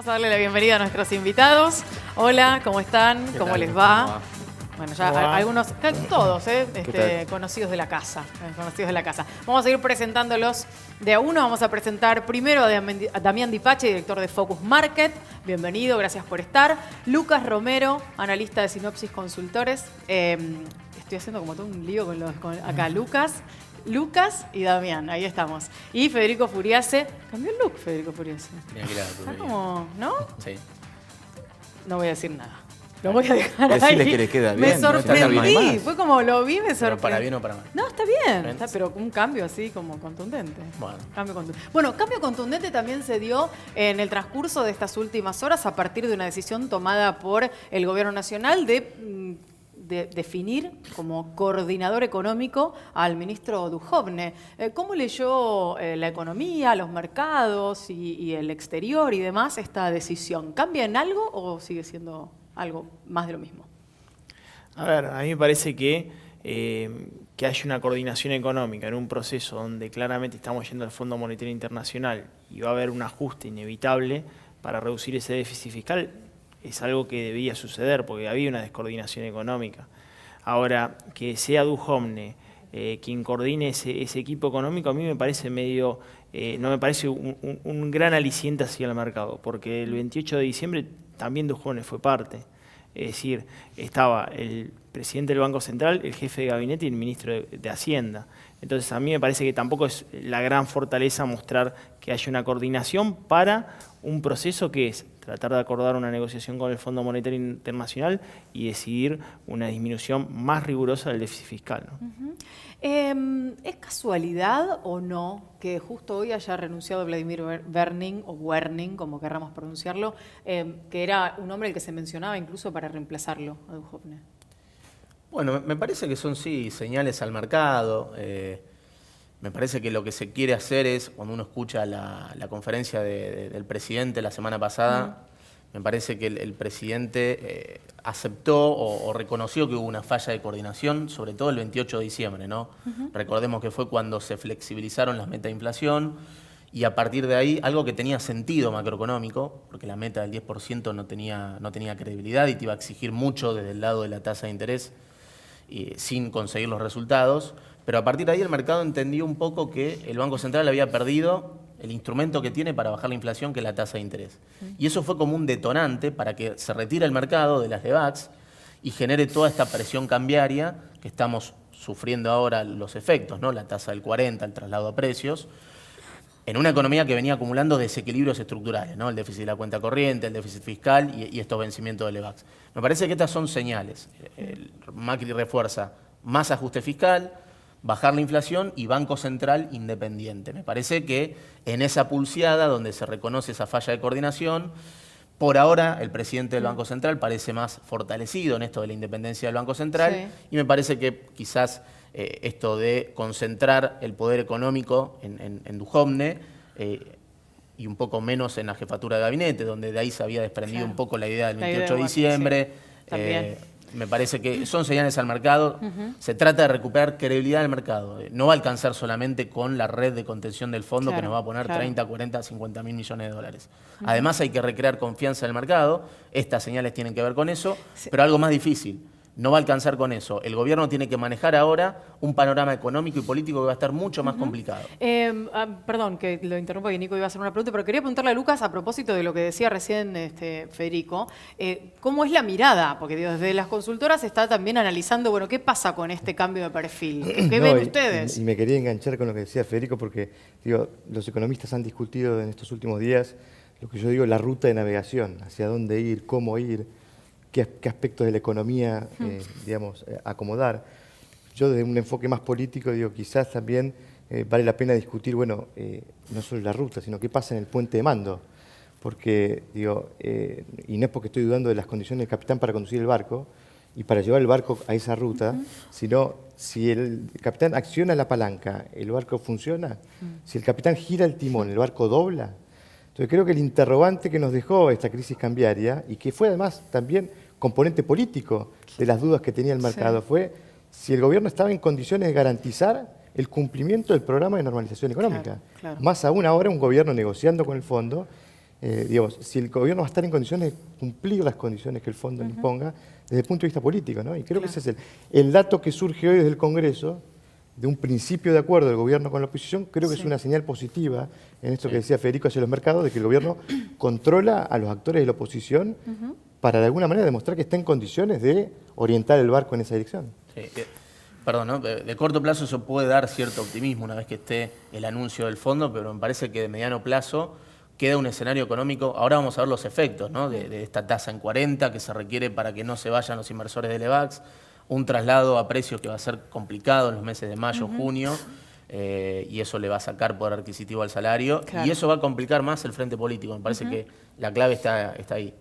Vamos a darle la bienvenida a nuestros invitados. Hola, ¿cómo están? ¿Cómo les va? Bueno, ya algunos, todos, conocidos de la casa. Vamos a seguir presentándolos de a uno. Vamos a presentar primero a Damián Di Pace, director de Focus Market. Bienvenido, gracias por estar. Lucas Romero, analista de Sinopsis Consultores. Estoy haciendo como todo un lío con acá. Lucas y Damián, ahí estamos. Y Federico Furiase. Cambió el look, Federico Furiase. Está como, ¿no? Sí. No voy a decir nada. Lo voy a dejar Decirle ahí. que le queda bien. Me sorprendí. Fue como lo vi, me sorprendí. Pero para bien o para mal. No, está bien. Pero un cambio así como contundente. Cambio contundente también se dio en el transcurso de estas últimas horas a partir de una decisión tomada por el Gobierno Nacional de definir como coordinador económico al ministro Duhovne. ¿Cómo leyó la economía, los mercados y el exterior y demás esta decisión? ¿Cambia en algo o sigue siendo algo más de lo mismo? A ver, a mí me parece que haya una coordinación económica en un proceso donde claramente estamos yendo al Fondo Monetario Internacional y va a haber un ajuste inevitable para reducir ese déficit fiscal, es algo que debía suceder porque había una descoordinación económica. Ahora, que sea Duhovne quien coordine ese equipo económico, a mí me parece medio, no me parece un gran aliciente hacia el mercado, porque el 28 de diciembre también Duhovne fue parte. Es decir, estaba el presidente del Banco Central, el jefe de gabinete y el ministro de Hacienda. Entonces, a mí me parece que tampoco es la gran fortaleza mostrar que haya una coordinación para un proceso que es tratar de acordar una negociación con el Fondo Monetario Internacional y decidir una disminución más rigurosa del déficit fiscal, ¿no? ¿Es casualidad o no que justo hoy haya renunciado Vladimir Werning, o Werning, como querramos pronunciarlo, que era un hombre el que se mencionaba incluso para reemplazarlo a Duhovne? Bueno, me parece que son, sí, señales al mercado. Me parece que lo que se quiere hacer es, cuando uno escucha la conferencia del presidente la semana pasada, me parece que el presidente aceptó o reconoció que hubo una falla de coordinación, sobre todo el 28 de diciembre, ¿no? Recordemos que fue cuando se flexibilizaron las metas de inflación y a partir de ahí, algo que tenía sentido macroeconómico, porque la meta del 10% no tenía credibilidad y te iba a exigir mucho desde el lado de la tasa de interés sin conseguir los resultados. Pero a partir de ahí el mercado entendió un poco que el Banco Central había perdido el instrumento que tiene para bajar la inflación, que es la tasa de interés. Y eso fue como un detonante para que se retire el mercado de las DEVAX y genere toda esta presión cambiaria que estamos sufriendo ahora los efectos, ¿no? La tasa del 40, el traslado a precios, en una economía que venía acumulando desequilibrios estructurales, ¿no? El déficit de la cuenta corriente, el déficit fiscal y estos vencimientos de LEVAX. Me parece que estas son señales. Macri refuerza más ajuste fiscal, bajar la inflación y Banco Central independiente. Me parece que en esa pulseada donde se reconoce esa falla de coordinación, por ahora el presidente del Banco Central parece más fortalecido en esto de la independencia del Banco Central y me parece que quizás esto de concentrar el poder económico en Duhovne y un poco menos en la jefatura de gabinete, donde de ahí se había desprendido un poco la idea del 28 de diciembre. Me parece que son señales al mercado. Se trata de recuperar credibilidad del mercado. No va a alcanzar solamente con la red de contención del fondo que nos va a poner 30, 40, 50 mil millones de dólares. Además hay que recrear confianza en el mercado. Estas señales tienen que ver con eso, pero algo más difícil. No va a alcanzar con eso. El gobierno tiene que manejar ahora un panorama económico y político que va a estar mucho más complicado. Perdón que lo interrumpa, que Nico iba a hacer una pregunta, pero quería preguntarle a Lucas a propósito de lo que decía recién Federico. ¿Cómo es la mirada? Porque desde las consultoras está también analizando, bueno, ¿qué pasa con este cambio de perfil? ¿Qué ven ustedes? Y me quería enganchar con lo que decía Federico porque los economistas han discutido en estos últimos días lo que yo digo, la ruta de navegación, hacia dónde ir, cómo ir, qué aspectos de la economía, acomodar. Yo desde un enfoque más político digo, quizás también vale la pena discutir, bueno, no solo la ruta, sino qué pasa en el puente de mando. Porque, y no es porque estoy dudando de las condiciones del capitán para conducir el barco y para llevar el barco a esa ruta, sino si el capitán acciona la palanca, el barco funciona. Si el capitán gira el timón, el barco dobla. Entonces creo que el interrogante que nos dejó esta crisis cambiaria, y que fue además también componente político de las dudas que tenía el mercado, fue si el gobierno estaba en condiciones de garantizar el cumplimiento del programa de normalización económica. Más aún ahora un gobierno negociando con el fondo digamos, si el gobierno va a estar en condiciones de cumplir las condiciones que el fondo le imponga desde el punto de vista político, ¿no? Y creo que ese es el dato que surge hoy desde el Congreso, de un principio de acuerdo del gobierno con la oposición, creo que es una señal positiva en esto que decía Federico hacia los mercados, de que el gobierno controla a los actores de la oposición para de alguna manera demostrar que está en condiciones de orientar el barco en esa dirección. Sí, perdón, ¿no? De corto plazo eso puede dar cierto optimismo una vez que esté el anuncio del fondo, pero me parece que de mediano plazo queda un escenario económico. Ahora vamos a ver los efectos, ¿no? de esta tasa en 40 que se requiere para que no se vayan los inversores del EVAX, un traslado a precios que va a ser complicado en los meses de mayo, junio, y eso le va a sacar poder adquisitivo al salario, y eso va a complicar más el frente político. Me parece que la clave está ahí.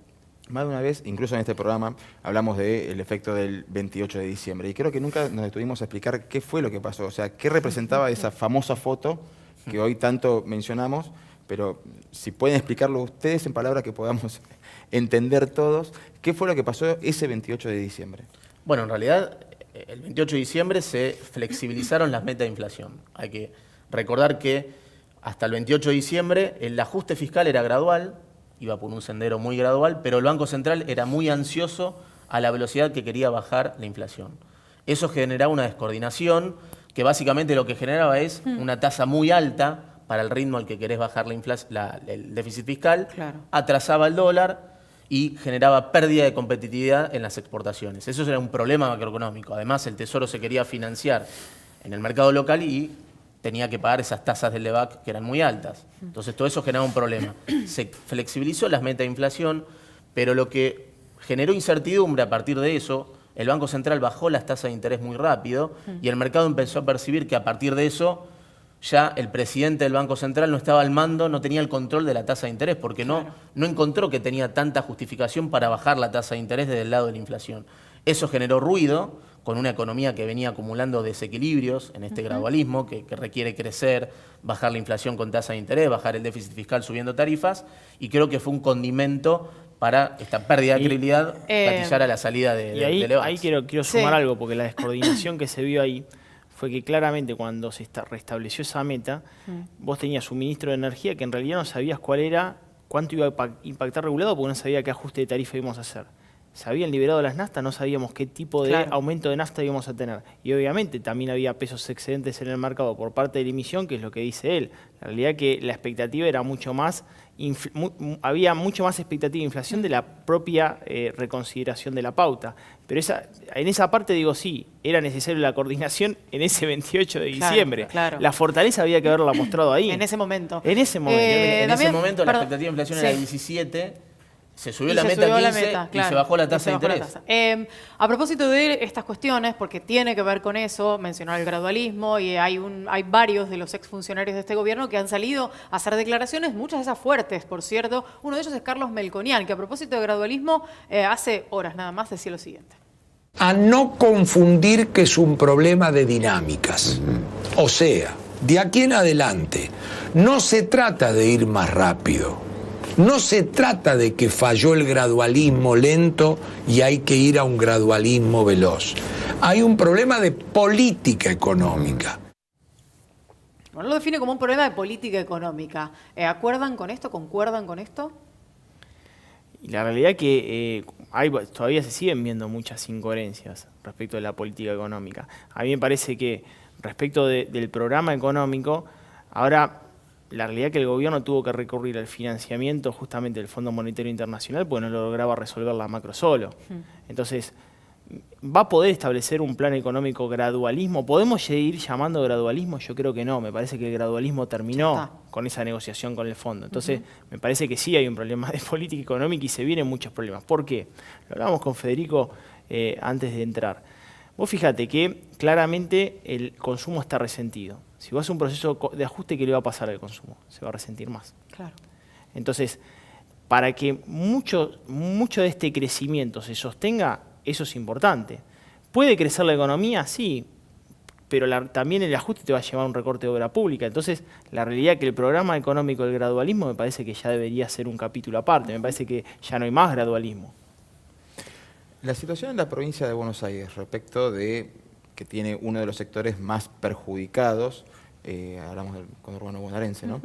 Más de una vez, incluso en este programa, hablamos del efecto del 28 de diciembre, y creo que nunca nos detuvimos a explicar qué fue lo que pasó, o sea, qué representaba esa famosa foto que hoy tanto mencionamos, pero si pueden explicarlo ustedes en palabras que podamos entender todos, ¿qué fue lo que pasó ese 28 de diciembre? Bueno, en realidad, el 28 de diciembre se flexibilizaron las metas de inflación. Hay que recordar que hasta el 28 de diciembre el ajuste fiscal era gradual, iba por un sendero muy gradual, pero el Banco Central era muy ansioso a la velocidad que quería bajar la inflación. Eso generaba una descoordinación que básicamente lo que generaba es una tasa muy alta para el ritmo al que querés bajar el déficit fiscal, atrasaba el dólar y generaba pérdida de competitividad en las exportaciones. Eso era un problema macroeconómico. Además, el Tesoro se quería financiar en el mercado local y tenía que pagar esas tasas del LEVAC que eran muy altas. Entonces, todo eso generaba un problema. Se flexibilizó las metas de inflación, pero lo que generó incertidumbre a partir de eso, el Banco Central bajó las tasas de interés muy rápido y el mercado empezó a percibir que a partir de eso ya el presidente del Banco Central no estaba al mando, no tenía el control de la tasa de interés, porque no encontró que tenía tanta justificación para bajar la tasa de interés desde el lado de la inflación. Eso generó ruido con una economía que venía acumulando desequilibrios en este gradualismo, que requiere crecer, bajar la inflación con tasa de interés, bajar el déficit fiscal subiendo tarifas, y creo que fue un condimento para esta pérdida de credibilidad, gatillar a la salida de ahí quiero sumar algo, porque la descoordinación que se vio ahí fue que claramente cuando se restableció esa meta, vos tenías un ministro de Energía que en realidad no sabías cuánto iba a impactar regulado, porque no sabía qué ajuste de tarifa íbamos a hacer. Se habían liberado las naftas, no sabíamos qué tipo de aumento de nafta íbamos a tener. Y obviamente también había pesos excedentes en el mercado por parte de la emisión, que es lo que dice él. La realidad es que la expectativa era mucho más, había mucho más expectativa de inflación de la propia reconsideración de la pauta. Pero en esa parte digo, sí, era necesaria la coordinación en ese 28 de diciembre. La fortaleza había que haberla mostrado ahí. En ese momento. En ese momento la expectativa de inflación era 17. Se subió la meta a 15 y se bajó la tasa de interés. A propósito de estas cuestiones, porque tiene que ver con eso, mencionar el gradualismo, y hay varios de los exfuncionarios de este gobierno que han salido a hacer declaraciones, muchas de esas fuertes, por cierto. Uno de ellos es Carlos Melconian, que a propósito de gradualismo, hace horas nada más decía lo siguiente. A no confundir que es un problema de dinámicas. O sea, de aquí en adelante, no se trata de ir más rápido. No se trata de que falló el gradualismo lento y hay que ir a un gradualismo veloz. Hay un problema de política económica. Bueno, lo define como un problema de política económica. ¿Acuerdan con esto? ¿Concuerdan con esto? Y la realidad es que todavía se siguen viendo muchas incoherencias respecto de la política económica. A mí me parece que respecto del programa económico, ahora la realidad es que el gobierno tuvo que recurrir al financiamiento justamente del Fondo Monetario Internacional porque no lograba resolver la macro solo. Entonces, ¿va a poder establecer un plan económico gradualismo? ¿Podemos seguir llamando gradualismo? Yo creo que no. Me parece que el gradualismo terminó con esa negociación con el fondo. Entonces, me parece que sí hay un problema de política económica y se vienen muchos problemas. ¿Por qué? Lo hablábamos con Federico antes de entrar. Vos fíjate que claramente el consumo está resentido. Si vos haces un proceso de ajuste, ¿qué le va a pasar al consumo? Se va a resentir más. Claro. Entonces, para que mucho de este crecimiento se sostenga, eso es importante. ¿Puede crecer la economía? Sí, pero también el ajuste te va a llevar a un recorte de obra pública. Entonces, la realidad es que el programa económico del gradualismo me parece que ya debería ser un capítulo aparte. Me parece que ya no hay más gradualismo. La situación en la provincia de Buenos Aires respecto de que tiene uno de los sectores más perjudicados hablamos del conurbano bonaerense, ¿no?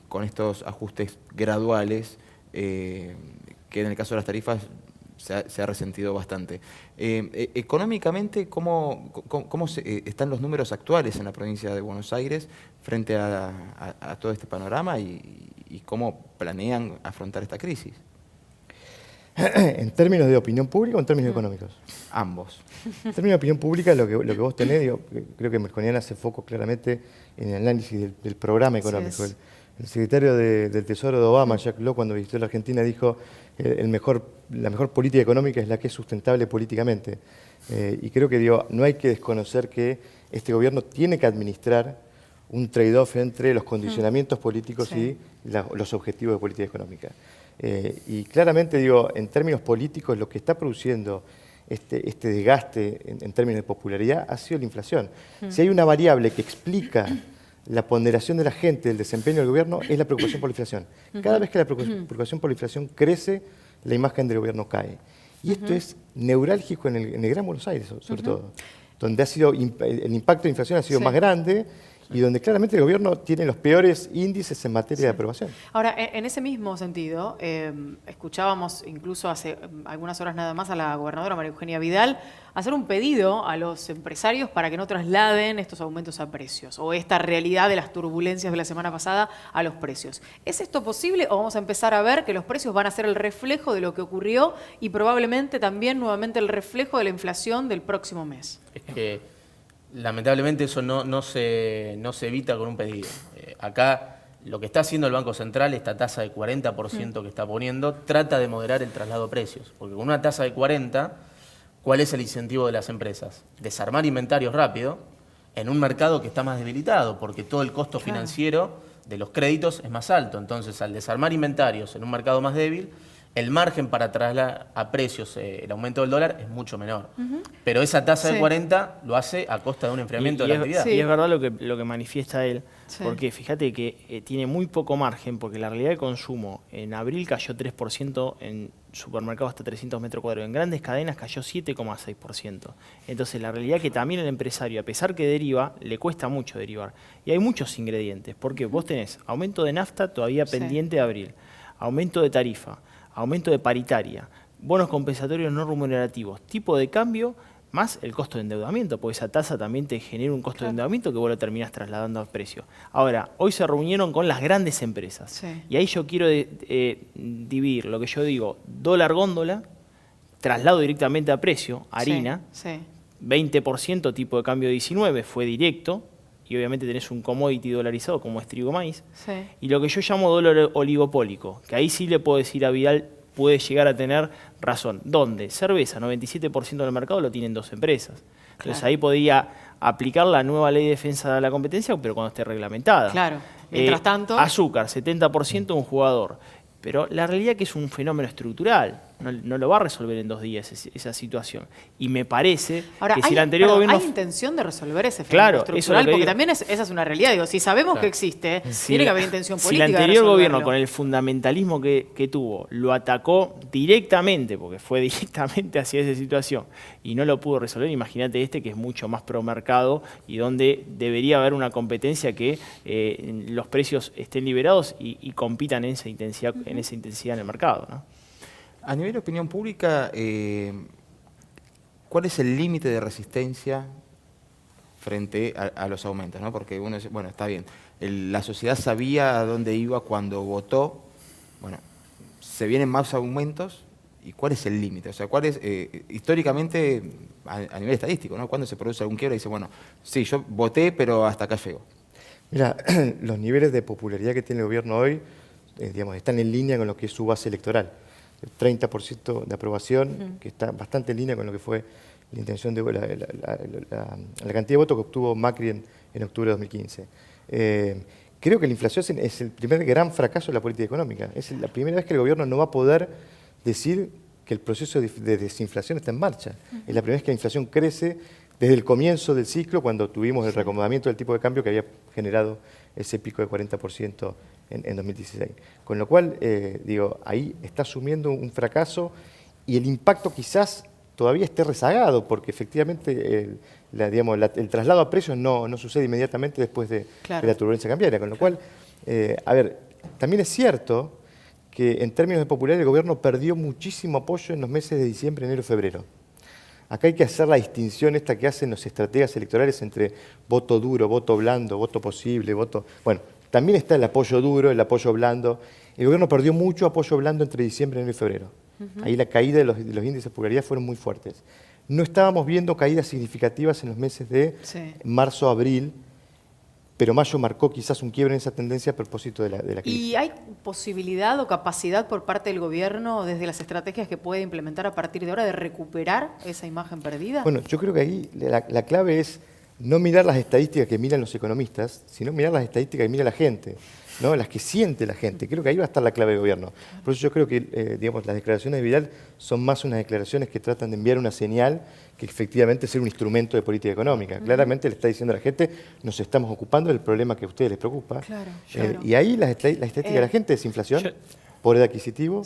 Con estos ajustes graduales, que en el caso de las tarifas se ha resentido bastante. Económicamente, ¿cómo están los números actuales en la provincia de Buenos Aires frente a todo este panorama y cómo planean afrontar esta crisis? ¿En términos de opinión pública o en términos económicos? Ambos. En términos de opinión pública, lo que vos tenés, creo que Melconian hace foco claramente en el análisis del programa económico. El secretario del Tesoro de Obama, Jack Lowe, cuando visitó la Argentina, dijo la mejor política económica es la que es sustentable políticamente. Y creo que no hay que desconocer que este gobierno tiene que administrar un trade-off entre los condicionamientos políticos y los objetivos de política económica. Y claramente, en términos políticos, lo que está produciendo este desgaste en términos de popularidad ha sido la inflación. Si hay una variable que explica la ponderación de la gente del desempeño del gobierno, es la preocupación por la inflación. Cada vez que la preocupación por la inflación crece, la imagen del gobierno cae. Y esto es neurálgico en el Gran Buenos Aires, sobre todo, donde el impacto de inflación ha sido más grande y donde claramente el gobierno tiene los peores índices en materia de aprobación. Ahora, en ese mismo sentido, escuchábamos incluso hace algunas horas nada más a la gobernadora María Eugenia Vidal hacer un pedido a los empresarios para que no trasladen estos aumentos a precios o esta realidad de las turbulencias de la semana pasada a los precios. ¿Es esto posible o vamos a empezar a ver que los precios van a ser el reflejo de lo que ocurrió y probablemente también nuevamente el reflejo de la inflación del próximo mes? Es que lamentablemente eso no se evita con un pedido. Acá lo que está haciendo el Banco Central, esta tasa de 40% que está poniendo, trata de moderar el traslado de precios. Porque con una tasa de 40%, ¿cuál es el incentivo de las empresas? Desarmar inventarios rápido en un mercado que está más debilitado, porque todo el costo financiero de los créditos es más alto. Entonces, al desarmar inventarios en un mercado más débil, el margen para trasladar a precios el aumento del dólar es mucho menor. Pero esa tasa de 40 lo hace a costa de un enfriamiento de la actividad. Y es verdad lo que manifiesta él, porque fíjate que tiene muy poco margen, porque la realidad de consumo en abril cayó 3%, en supermercados hasta 300 metros cuadrados, en grandes cadenas cayó 7,6%. Entonces la realidad es que también el empresario, a pesar que deriva, le cuesta mucho derivar. Y hay muchos ingredientes, porque vos tenés aumento de nafta todavía pendiente de abril, aumento de tarifa, aumento de paritaria, bonos compensatorios no remunerativos, tipo de cambio, más el costo de endeudamiento, porque esa tasa también te genera un costo de endeudamiento que vos lo terminás trasladando al precio. Ahora, hoy se reunieron con las grandes empresas, y ahí yo quiero dividir lo que yo digo, dólar góndola, traslado directamente a precio, harina, 20% tipo de cambio 19 fue directo, y obviamente tenés un commodity dolarizado como es trigo maíz, y lo que yo llamo dólar oligopólico, que ahí sí le puedo decir a Vidal, puede llegar a tener razón. ¿Dónde? Cerveza, 97% del mercado lo tienen 2 empresas. Entonces ahí podría aplicar la nueva ley de defensa de la competencia, pero cuando esté reglamentada. Claro. Mientras tanto... Azúcar, 70% un jugador. Pero la realidad es que es un fenómeno estructural, no lo va a resolver en 2 días esa situación. Y me parece que si el anterior gobierno... ¿Hay intención de resolver ese fenómeno estructural? Porque también esa es una realidad. Digo, si sabemos que existe, tiene que haber intención política. Si el anterior gobierno, con el fundamentalismo que tuvo, lo atacó directamente, porque fue directamente hacia esa situación, y no lo pudo resolver, imagínate que es mucho más pro mercado y donde debería haber una competencia que los precios estén liberados y compitan en esa intensidad en el mercado, ¿no? A nivel de opinión pública, ¿cuál es el límite de resistencia frente a los aumentos, ¿no? Porque uno dice, bueno, está bien, la sociedad sabía a dónde iba cuando votó, bueno, se vienen más aumentos, ¿y cuál es el límite? O sea, ¿cuál es, históricamente, a nivel estadístico, ¿no? ¿Cuándo se produce algún quiebre y dice, bueno, sí, yo voté, pero hasta acá llego? Mira, los niveles de popularidad que tiene el gobierno hoy, están en línea con lo que es su base electoral. El 30% de aprobación, que está bastante en línea con lo que fue la intención de la cantidad de votos que obtuvo Macri en octubre de 2015. Creo que la inflación es el primer gran fracaso de la política económica. Es la primera vez que el gobierno no va a poder decir que el proceso de desinflación está en marcha. Es la primera vez que la inflación crece desde el comienzo del ciclo, cuando tuvimos el reacomodamiento del tipo de cambio que había generado ese pico de 40% en 2016. Con lo cual, ahí está asumiendo un fracaso y el impacto quizás todavía esté rezagado, porque efectivamente el traslado a precios no sucede inmediatamente después de la turbulencia cambiaria. Con lo cual, a ver, también es cierto que en términos de popularidad el gobierno perdió muchísimo apoyo en los meses de diciembre, enero y febrero. Acá hay que hacer la distinción esta que hacen los estrategas electorales entre voto duro, voto blando, voto posible, voto... Bueno, también está el apoyo duro, el apoyo blando. El gobierno perdió mucho apoyo blando entre diciembre, enero y febrero. Ahí la caída de los índices de popularidad fueron muy fuertes. No estábamos viendo caídas significativas en los meses de marzo, abril, pero mayo marcó quizás un quiebre en esa tendencia a propósito de la crisis. ¿Y hay posibilidad o capacidad por parte del gobierno, desde las estrategias que puede implementar a partir de ahora, de recuperar esa imagen perdida? Bueno, yo creo que ahí la clave es no mirar las estadísticas que miran los economistas, sino mirar las estadísticas que mira la gente, ¿no? Las que siente la gente. Creo que ahí va a estar la clave del gobierno. Por eso yo creo que las declaraciones de Vidal son más unas declaraciones que tratan de enviar una señal que efectivamente ser un instrumento de política económica. Claramente le está diciendo a la gente, nos estamos ocupando del problema que a ustedes les preocupa. Claro. Y ahí la estadística de la gente es inflación, poder adquisitivo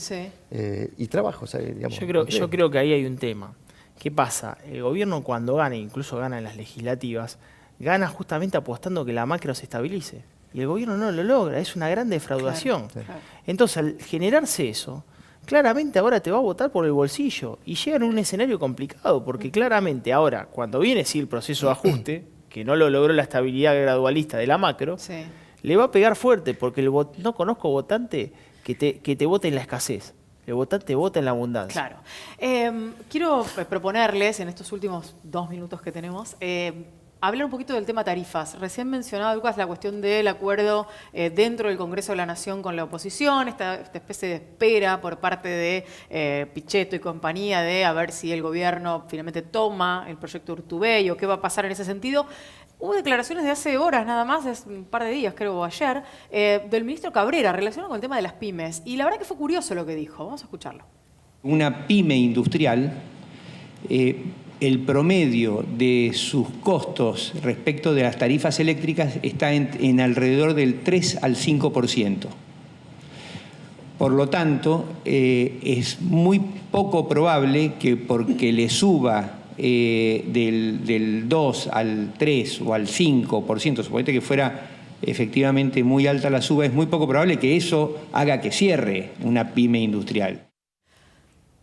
y trabajo. O sea, digamos, yo creo que ahí hay un tema. ¿Qué pasa? El gobierno cuando gana, incluso gana en las legislativas, gana justamente apostando que la macro se estabilice. Y el gobierno no lo logra, es una gran defraudación. Claro. Entonces, al generarse eso, claramente ahora te va a votar por el bolsillo y llega en un escenario complicado, porque claramente ahora, cuando viene el proceso de ajuste, que no lo logró la estabilidad gradualista de la macro, le va a pegar fuerte, porque no conozco votante que te vote en la escasez. El votante vota en la abundancia. Claro. Quiero proponerles, en estos últimos 2 minutos que tenemos, hablar un poquito del tema tarifas. Recién mencionaba, Lucas, la cuestión del acuerdo dentro del Congreso de la Nación con la oposición, esta especie de espera por parte de Pichetto y compañía de a ver si el gobierno finalmente toma el proyecto Urtubey o qué va a pasar en ese sentido. Hubo declaraciones de hace horas nada más, de un par de días, creo, ayer, del ministro Cabrera relacionado con el tema de las pymes. Y la verdad que fue curioso lo que dijo. Vamos a escucharlo. Una pyme industrial, el promedio de sus costos respecto de las tarifas eléctricas está en alrededor del 3 al 5%. Por lo tanto, es muy poco probable que porque le suba del 2 al 3 o al 5%, suponete que fuera efectivamente muy alta la suba, es muy poco probable que eso haga que cierre una pyme industrial.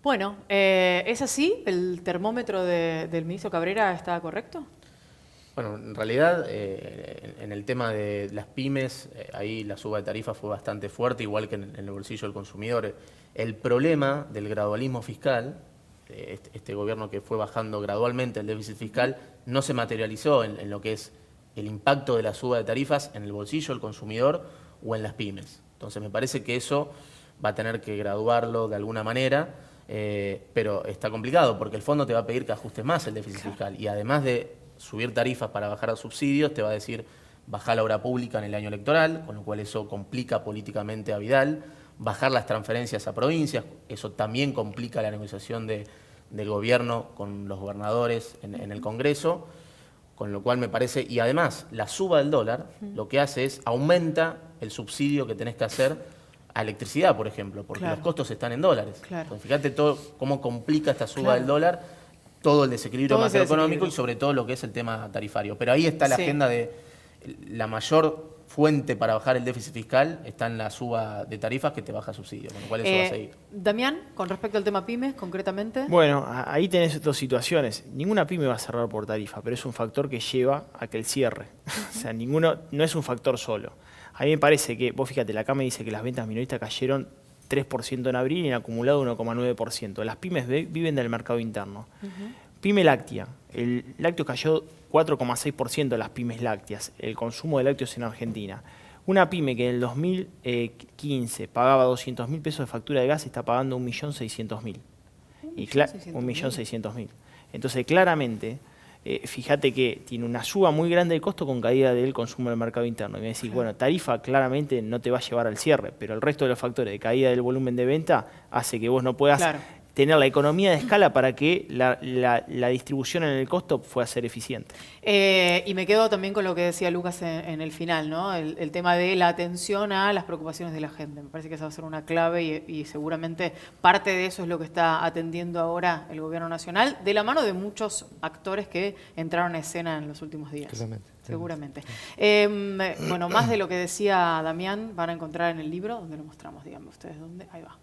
Bueno, ¿es así? ¿El termómetro del ministro Cabrera está correcto? Bueno, en realidad, en el tema de las pymes, ahí la suba de tarifa fue bastante fuerte, igual que en el bolsillo del consumidor. El problema del gradualismo fiscal, este gobierno que fue bajando gradualmente el déficit fiscal, no se materializó en lo que es el impacto de la suba de tarifas en el bolsillo del consumidor o en las pymes. Entonces me parece que eso va a tener que graduarlo de alguna manera, pero está complicado porque el fondo te va a pedir que ajustes más el déficit fiscal y además de subir tarifas para bajar subsidios, te va a decir bajar la obra pública en el año electoral, con lo cual eso complica políticamente a Vidal, bajar las transferencias a provincias, eso también complica la negociación del gobierno con los gobernadores en el Congreso, con lo cual me parece, y además la suba del dólar lo que hace es aumenta el subsidio que tenés que hacer a electricidad, por ejemplo, porque los costos están en dólares. Entonces, fíjate todo cómo complica esta suba del dólar, todo el desequilibrio macroeconómico y sobre todo lo que es el tema tarifario. Pero ahí está la agenda de la mayor fuente para bajar el déficit fiscal, está en la suba de tarifas que te baja subsidio, con lo cual eso va a seguir. Damián, con respecto al tema pymes, concretamente. Bueno, ahí tenés dos situaciones. Ninguna pyme va a cerrar por tarifa, pero es un factor que lleva a que el cierre. O sea, no es un factor solo. A mí me parece que, vos fíjate, la CAME dice que las ventas minoristas cayeron 3% en abril y en acumulado 1,9%. Las pymes viven del mercado interno. Pyme láctea. El lácteo cayó 4,6% de las pymes lácteas, el consumo de lácteos en Argentina. Una pyme que en el 2015 pagaba 200.000 pesos de factura de gas está pagando 1.600.000. 1.600.000. Entonces, claramente, fíjate que tiene una suba muy grande de costo con caída del consumo del mercado interno. Y me decís, bueno, tarifa claramente no te va a llevar al cierre, pero el resto de los factores de caída del volumen de venta hace que vos no puedas tener la economía de escala para que la distribución en el costo pueda ser eficiente. Y me quedo también con lo que decía Lucas en el final, ¿no? El tema de la atención a las preocupaciones de la gente. Me parece que esa va a ser una clave y seguramente parte de eso es lo que está atendiendo ahora el gobierno nacional, de la mano de muchos actores que entraron a escena en los últimos días. Claramente. Seguramente. Bueno, más de lo que decía Damián van a encontrar en el libro, donde lo mostramos, díganme ustedes dónde. Ahí va.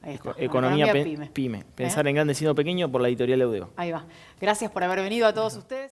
Ahí está. Economía pyme. Pensar en grande siendo pequeño, por la editorial Eudeo. Ahí va. Gracias por haber venido a todos ustedes.